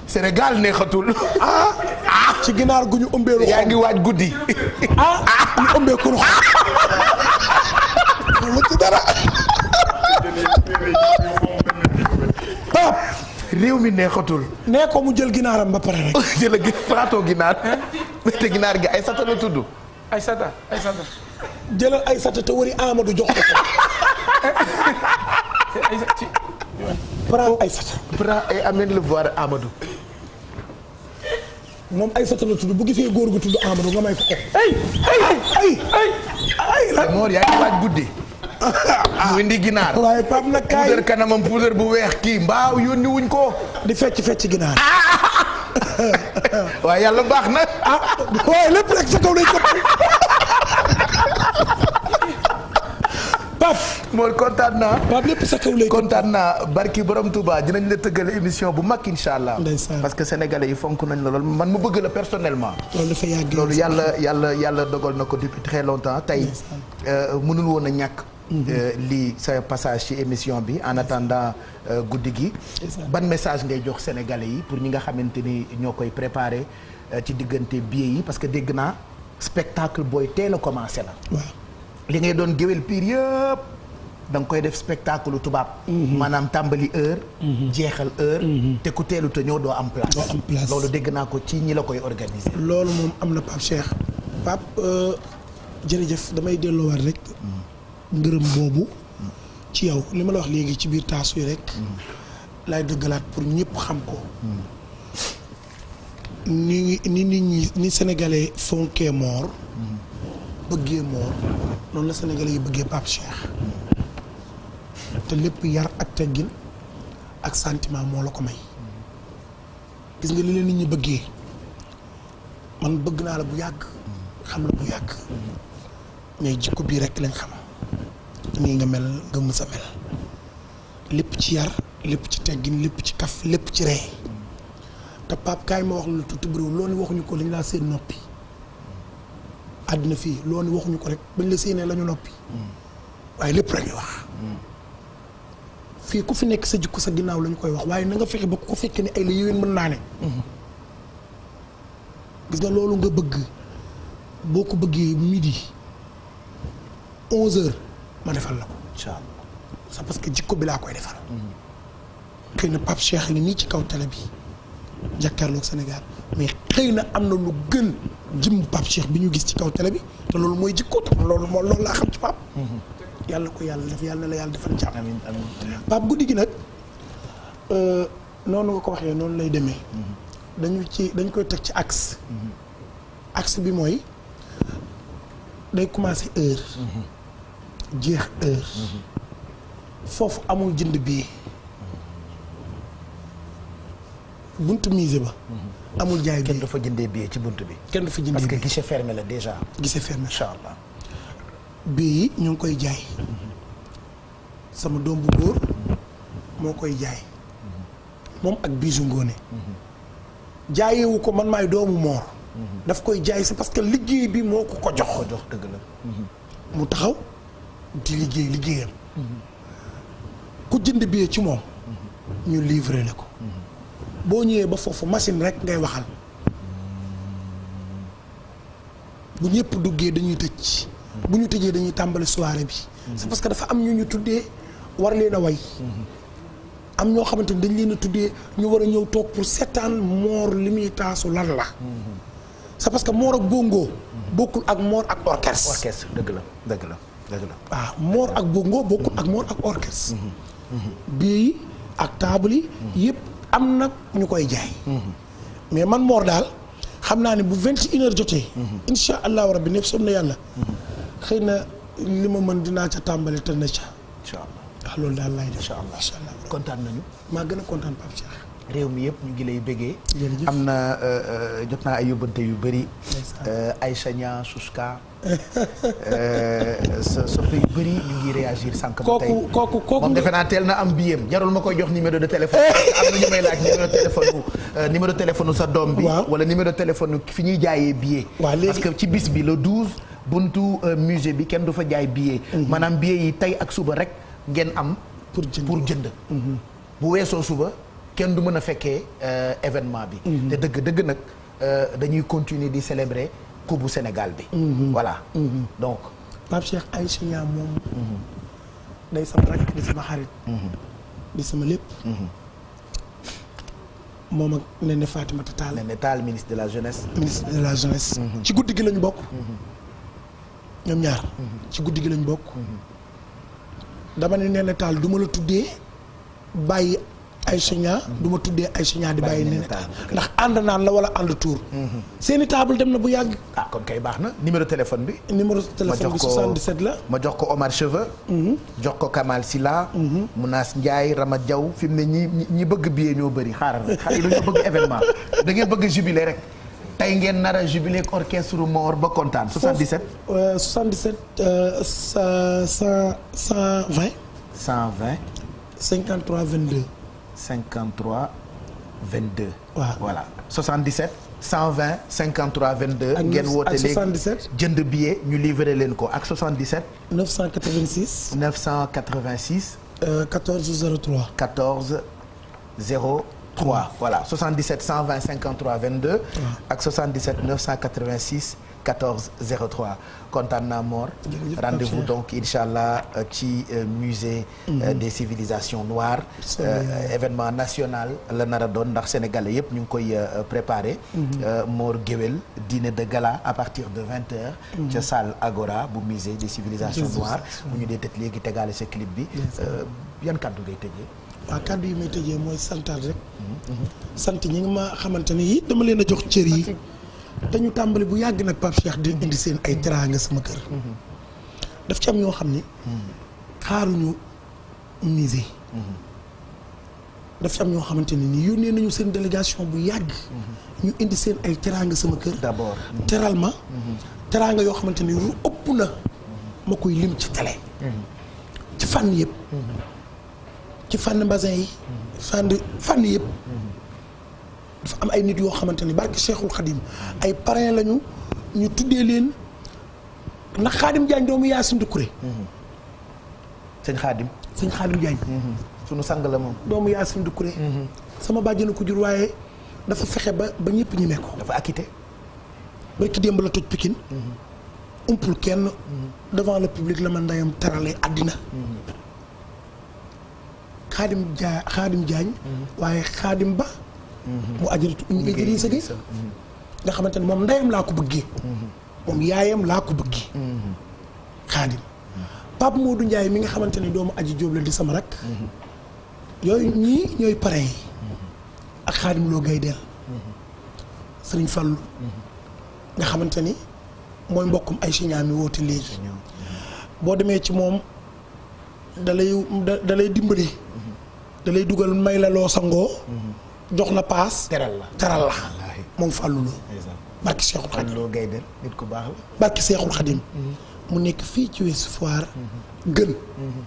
Sénégal neexatul. ci ginaar gu ñu ëmbee lu yaa ngi waaj guddi. ñu ëmbee ko lu xam ci dara. Pape. réew mi neexatul. nee ko mu jël ginaaram ba pare rek. jël plateau ginaar. te ginaar gi Aïssata la tudd. Aïssata. jëlal Aïssata te wari Amadou jox ko. prends Aïssata. prends et amène le voir Amadou. moom Aïssata la tudd bu gisee góor gu tudd Amadou nga may ko ko. ay Mor yaa ngi waaj guddi. mu indi ginaar. waaye Pape nag kaay puudar kanamam puudar bu weex kii mbaaw yónni wuñ ko. di fecc ginaar. waaye yàlla baax na. waaye lépp rek sa kaw lay jot. Pape. Mor kontaan naa. Pape lépp sa kaw lay kontaan naa barki borom Touba dinañ la tëggal émission bu mag incha allah. ndeysaan parce que sénégalais yi fonk nañ la lool man mu bëgg la personnellement. loolu dafa yàgg loolu yàlla dogal na ko depuis très longtemps tey mënul woon a ñàkk. lii sa passage ci émission bi en attendant guddi gi. ban message ngay jox sénégalais yi pour ñi nga xamante ni ñoo koy préparer ci diggante billets yi parce que dégg naa spectacle booy teel a commencé la. waaw li ngay doon géwél piir yëpp da nga koy def spectacle tubaab. maanaam tàmbali heure. jeexal heure. te ku teelu te ñëw doo am place. loolu dégg naa ko ci ñi la koy organiser. loolu moom am na Pape Cheikh. Pape jërëjëf damay delloowaat rek. ngërëm boobu. ci yow li ma la wax léegi ci biir taasu yi rek. laay dëggalaat pour ñëpp xam ko. ni nit ñi ni sénégalais fonkee Mor. bëggee Mor noonu la sénégalais yi bëggee Pape Cheikh. te lépp yar ak teggin ak sentiment moo la ko may. gis nga li leen nit ñi bëggee man bëgg naa la bu yàgg xam la bu yàgg mais jikko bii rek lañ xam nii nga mel nga mës a mel lépp ci yar lépp ci teggin lépp ci kaf lépp ci ree te Pape kaay ma wax lu tuuti bëriwul loolu waxuñu ko lañ laa seen noppi àddina fii loolu waxuñu ko rek bañ la séenee la ñu noppi waaye lépp la ñuy wax fii ku fi nekk sa jikko sa ginnaaw la ñu koy wax waaye na nga fexe ba ku ko fekkee ni ay la yéwén mën naa ne gis nga loolu nga bëgg boo ko bëggee midi 11h ma defal la ko. incha allah c'est parce que jikko bi laa koy defal. xëy na Pape Cheikh ni nii ci kaw télé bi jàkkaarloog Sénégal mais xëy na am na lu gën jëm Pape Cheikh bi ñu gis ci kaw télé bi te loolu mooy jikko te loolu laa xam ci Pape. yàlla ko yàlla def yàlla na la yàlla defal jàmm. amiin amiin Pape guddi gi nag noonu nga ko waxee noonu lay demee. dañ koy teg ci axe. axe bi mooy day commencer heure. jeex heure. foofu amul jënd billet. buntu musée ba. amul jaay billet kenn dafa jëndee billet ci buntu bi. kenn dafa jëndee parce que billet guichet fermé la déjà. guichet fermé incha allah. billet yi ñu ngi koy jaay. sama doom bu góor moo koy jaay. moom ak bisu ngoone. jaayewu ko man maay doomu Mor. daf koy jaay c'est parce que liggéey bi moo ko jox. dëgg la. mu taxaw di liggéeyam. ku jënd billet ci moom. ñu livré la ko. boo ñëwee ba foofu machine rek ngay waxal. bu ñëpp duggee dañuy tëj. bu ñu tëjee dañuy tàmbali soirée bi. c'est parce que dafa am ñu tuddee war leen a way. am ñoo xamante ni dañ leen a tuddee ñu war a ñëw toog pour seetaan Mor li muy taasu lan la. c'est parce que Mor ak bongo. bokkul ak Mor ak orchestre. orchestre dëgg la. waaw Mor ak bongo bokkul ak Mor ak orchestre. bii ak table yi. yëpp am na ñu koy jaay. mais man Mor daal xam naa ne bu 21h jotee. incha allahu rabbi népp som na yàlla. xëy na li ma mën dinaa ca tàmbali te na ca. incha allah waaw loolu daal laay def. incha allah kontaan nañu. maa gën a kontaan Pape Cheikh. réew mi yëpp ñu ngi lay bëggee. am na jot naa ay yóbbante yu bëri. Aïcha Nia Souska. sa soppe yu bëri ñu ngi réagir sànq ba tey kooku moom defe naa teel na am biyam jarul ma koy jox numéro de téléphone. am na ñu may laaj numéro téléphone sa doom bi. wala numéro téléphone fi ñuy jaayee billet. parce que ci bis bi le 12 buntu musée bi kenn du fa jaay billet. maanaam billet yi tey ak suba rek ngeen am. pour jënd. bu weesoo suba kenn du mën a fekkee événement bi. te dëgg nag dañuy continuer di célébrer coupe bu Sénégal bi. voilà donc. Pape Cheikh Aïcha Nia moom. day sama rakk di sama xarit. di sama lépp. moom ak Néné Fatimata Tall. Néné Tall ministre de la jeunesse. ministre de la jeunesse. ci guddi gi lañ bokk. ñoom ñaar. ci guddi gi lañ bokk. dama ne Néné Tall du ma la tuddee bàyyi Aïcha Nia du ma tuddee Aïcha Nia di bàyyi Néné Tall ndax ànd naan la wala ànd tuur. seeni table dem na bu yàgg. ah kon kay baax na numéro téléphone bi. numéro téléphone bi 77 la. ma jox ko Omar Cheveux. jox ko Kamal Silla. Mounas Ndiaye Rama Diaw fi mu ne ñi bëgg billet ñoo bëri xaaral rek xale yi dañoo bëgg événement da ngeen bëgg jubilé rek. tey ngeen nar a jubilé ak orchestre Mor ba kontaan 77. 77 120. 120. 53 22. 53 22. waaw voilà 77 120 53 22. ak ngeen woote léegi 77. jënd billet ñu livré leen ko ak 77. 986. 986. 14 03. 14 03. voilà 77 120 53 22. ak 77 986 14 03 kontaan naa Mor. rendez-vous donc incha allah ci musée des civilisations noires. événement national la nar a doon ndax sénégalais yëpp ñu ngi koy préparé. Mor Géwél dîner de gala à partir de 20h. ca salle Agora bu musée des civilisations noires. bu ñu dee tëj léegi tegaale sa clip bi. yan kàddu ngay tëjee. waaw kàddu yi may tëjee mooy santaat rek. sant ñi nga ma xamante ne yi dama leen a jox cër yi. dañu tàmbali bu yàgg nag Pape Cheikh di indi seen ay teraanga sama kër. daf ci am ñoo xam ni. xaaruñu musée. daf ci am ñoo xamante ne nii yónnee nañu seen délégation bu yàgg. ñu indi seen ay teraanga sama kër. d'abord teral ma. teraanga yoo xamante ni lu ëpp na ma koy lim ci télé. ci fànn yëpp. ci fànn mbasin yi. fànn yëpp. dafa am ay nit yoo xamante ni barke Cheikhul Khadim ay parrain lañu ñu tuddee leen ndax Khadim Diagne doomu Yacine Doucouré. sëñ Khadim. sëñ Khadim Diagne. sunu sang la moom. doomu Yacine Doucouré. sama bàjjenu ko jur waaye dafa fexe ba ñëpp ñemee ko. dafa acquitté. barki démb la toj Pikine. umpul kenn. devant le public la ma ndeyam teralee àddina. Khadim Diagne. waaye Khadim Ba. mu ajaratu ñu Idrissa Gueye nga xamante ne moom ndeyam laa ko bëggee. moom yaayam laa ko bëggee. Khadim. Pape Modou Ndiaye mi nga xamante ne doomu aji Jóob la di sama rak. yooyu ñii ñooy parrain yi. ak Khadim Lo Gaydel. Sëriñ Fallu. nga xamante ni mooy mbokkum ay Nia mi woote léegi. boo demee ci moom dalay dimbali. dalay dugal may la loo sangoo. jox la paas. teral la moom Fallou Lo. barki Seexul Xadim Fallou Lo Gaydel nit ku baax la. barki Seexul Xadim mu nekk fii ci Ouest Foire. gën.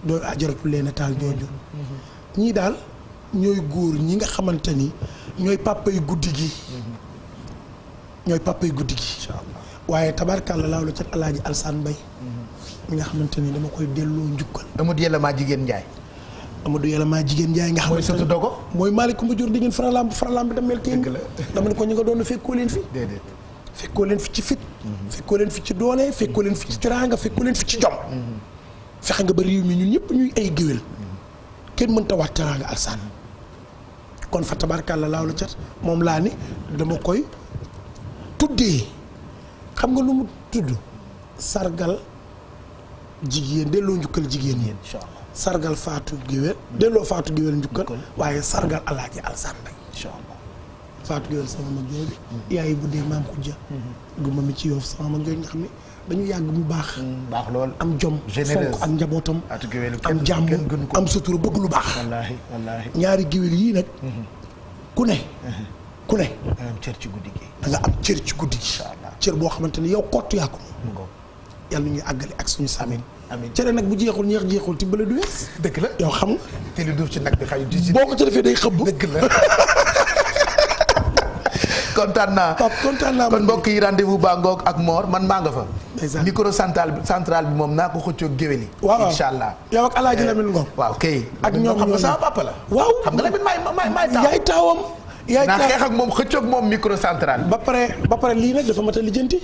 doo ajaratu leen taal jooju. ñii daal ñooy góor ñi nga xamante ni ñooy pàppay guddi gi. ñooy pàppay guddi gi. waaye tabarkàlla laaw la ca Alaaji Alsaan Mbay mi nga xamante ni dama koy delloo njukkal. Amadou Yàlla maa jigéen Njaay. Amadou Yàlla maa jigéen Njaay nga xamante mooy sëtu dogo. mooy Malick Mba Dior di ngeen faralamb damel teen dama ne ko ñu nga doon fekkoo leen fi. déedéet fekkoo leen fi ci fit. fekkoo leen fi ci doole fekkoo leen fi ci teraanga fekkoo leen fi ci jom. fexe nga ba réew mi ñun ñëpp ñuy ay géwél kenn mënta wax teraanga Alsaan kon fa tabarkàlla laaw la cat moom laa ni dama koy tuddee xam nga lu mu tudd sargal jigéen delloo njukkal jigéen yéen sargal Fatou Guewel delloo Fatou Guewel njukkal waaye sargal Alaaji Alsaan Mbay incha allah Fatou Guewel sama mag jooju yaay bu dee maam Khoudia guma mi ci Yoof sama mag jooju nga xam ne dañu yàgg mu baax lool am jom fonk ak njabootam am jàmm am sutura bëgg lu baax wallaahi wallaahi ñaari géwél yii nag ku ne am cër ci guddi gi. da nga am cër ci guddi gi. cër boo xamante ni yow kottu yaa ko moom. yàlla ñuy àggale ak suñu samin. amiin cere nag bu jeexul jeexul ci bële du wees. dëgg la yow xam nga. te li duuf ci nag bi xayu ci. boo ko ci defee day xëbb. dëgg la. kontaan naa kon mbokk yi rendez-vous baa ngoog ak Mor man maa nga fa. micro central bi moom naa ko xëccoog géwél yi. waaw incha allah. yow ak Alaaji Lamine Ngom. waaw kay. ak ñoom xam nga sama papa la. waaw xam nga Lamine maay taaw. yaay taawam. naa xeex ak moom xëccoog moom micro central. ba pare lii nag dafa mat a lijjanti.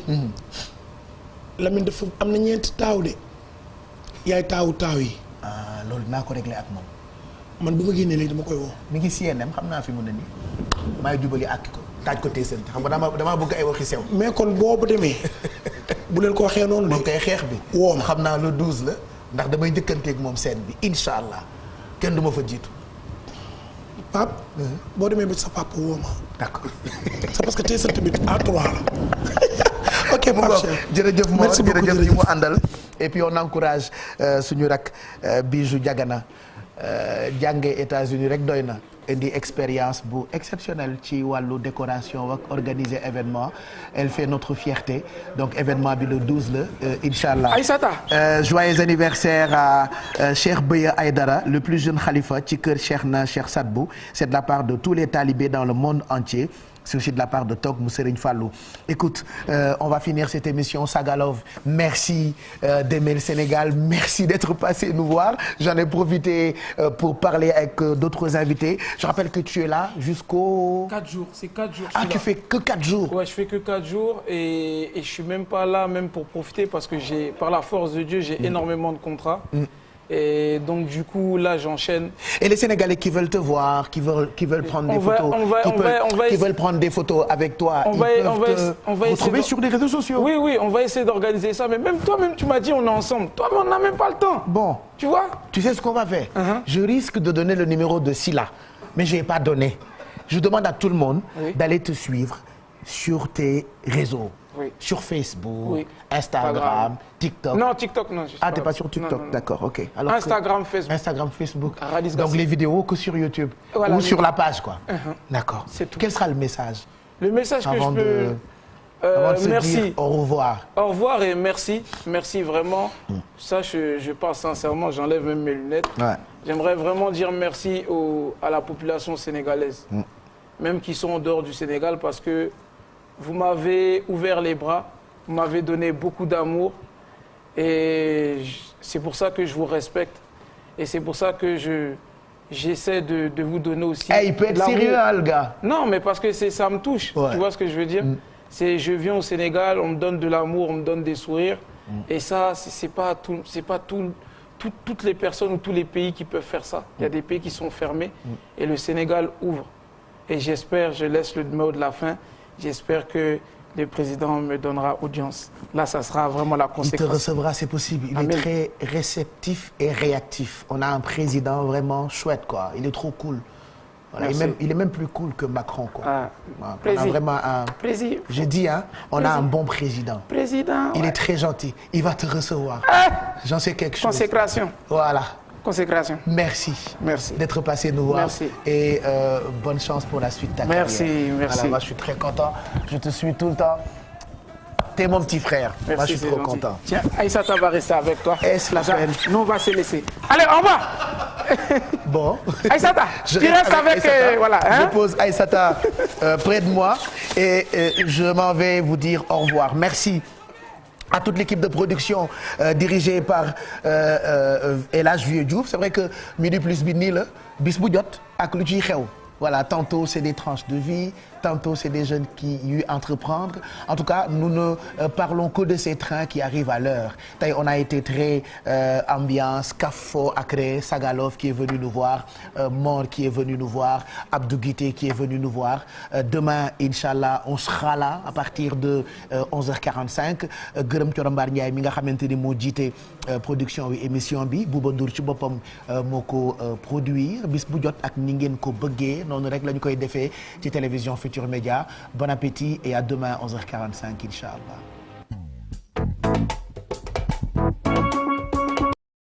Lamine dafa am na ñeenti taaw de. yaay taawu taaw yi. loolu naa ko réglé ak moom. man bu ma génnee léegi dama koy woo. mi ngi CNM xam naa fi mu ne nii. maay jubali àkki ko taaj ko teesante xam nga damaa bëgg ay waxi sew. mais kon boobu demee bu leen ko waxee noonu de. moom koy xeex bi. woo ma xam naa le 12 la ndax damay njëkkanteeg moom scène bi incha allah kenn du ma fa jiitu. Pape. boo demee ba sa papa woo ma. d'accord. c'est parce que teesante bi A3 la. ok Pape jërëjëf Mor jërëjëf ñi mu àndal et puis on encourage suñu rak Bijou Diagana jànge États-Unis rek doy na indi expérience bu exceptionnelle ci wàllu décoration ak organiser événement elle fait notre fierté donc événement bi le 12 la incha allah. Aïssata. Joyeux anniversaire à Cheikh Beya Aïdara le plus jeune khalifa ci kër Cheikh Sadbou c'est de la part de tous les talibés dans le monde entier. C'est aussi de la part de Tok mu Serigne Fallou. Écoute, on va finir cette émission Sagalov. Merci d'aimer le Sénégal, merci d'être passé nous voir. J'en ai profité pour parler avec d'autres invités. Je rappelle que tu es là jusqu'au 4 jours, c'est 4 jours. Ah, tu fais que 4 jours. Ouais, je fais que 4 jours et je suis même pas là même pour profiter parce que par la force de Dieu, j'ai énormément de contrats. Et donc du coup là j'enchaîne. Et les Sénégalais qui veulent te voir, qui veulent prendre des photos, qui veulent prendre des photos avec toi, on va retrouver sur les réseaux sociaux. Oui, on va essayer d'organiser ça. Mais même toi-même tu m'as dit on est ensemble. Toi-même on n'a même pas le temps. Bon, tu vois. Tu sais ce qu'on va faire? Je risque de donner le numéro de Sila, mais je n'ai pas donné. Je demande à tout le monde d'aller te suivre sur tes réseaux. Oui. Sur Facebook, Instagram, TikTok. Non, TikTok, non. Ah, t'es pas sur TikTok, non. D'accord, ok. Alors Instagram, Facebook. Donc les vidéos que sur YouTube ou sur la page, quoi. D'accord. C'est tout. Quel sera le message? Le message que je peux... Avant de se merci. Dire au revoir. Au revoir et merci. Merci vraiment. Ça, je parle sincèrement, j'enlève même mes lunettes. Ouais. J'aimerais vraiment dire merci à la population sénégalaise, même qui sont en dehors du Sénégal, parce que vous m'avez ouvert les bras, vous m'avez donné beaucoup d'amour et c'est pour ça que je vous respecte et c'est pour ça que j'essaie de vous donner aussi. Hey, il peut être sérieux, hein, le gars. Non, mais parce que ça me touche. Ouais. Tu vois ce que je veux dire? Je viens au Sénégal, on me donne de l'amour, on me donne des sourires et ça, c'est pas toutes les personnes ou tous les pays qui peuvent faire ça. Il y a des pays qui sont fermés et le Sénégal ouvre. Et j'espère, je laisse le mot de la fin. J'espère que le président me donnera audience. Là, ça sera vraiment la conséquence. Il te recevra, c'est possible. Il est très réceptif et réactif. On a un président vraiment chouette, quoi. Il est trop cool. Voilà, il est même plus cool que Macron, quoi. On a vraiment un... Plaisir. Je dis, hein, on a un bon président. Il est très gentil. Il va te recevoir. J'en sais quelque chose. Consécration. Voilà. Consécration. Merci. Merci. D'être passé nous voir. Merci. Et bonne chance pour la suite de ta carrière. Merci. Voilà, moi, je suis très content. Je te suis tout le temps. T'es mon petit frère. Merci, moi, je suis trop content. Tiens, Aïssata va rester avec toi. Est-ce la peine? Nous, on va se laisser. Allez, au revoir. Bon. Aïssata, tu restes avec... voilà, hein? Je pose Aïssata près de moi et je m'en vais vous dire au revoir. Merci. À toute l'équipe de production dirigée par El Hadj Vieux Diouf. C'est vrai que Midi Plus bi nii la bis bu jot ak lu ciy xew. Voilà, tantôt c'est des tranches de vie, tantôt c'est des jeunes qui y entreprendre. En tout cas, nous ne parlons que de ces trains qui arrivent à l'heure. On a été très ambiance, Kafo, Acré, Sagalov qui est venu nous voir, Mor qui est venu nous voir, Abdou Guité qui est venu nous voir. Demain, Inch'Allah, on sera là à partir de 11h45. Gërëm Corombar Ndiaye mi nga xamante ni moo jiite production bi émission bi Bouba Ndour ci boppam moo ko produire bis bu jot ak ni ngeen ko bëggee. noonu rek la ñu koy defee ci télévision Futur Média. Bon appétit et à demain 11h45 Inch'Allah.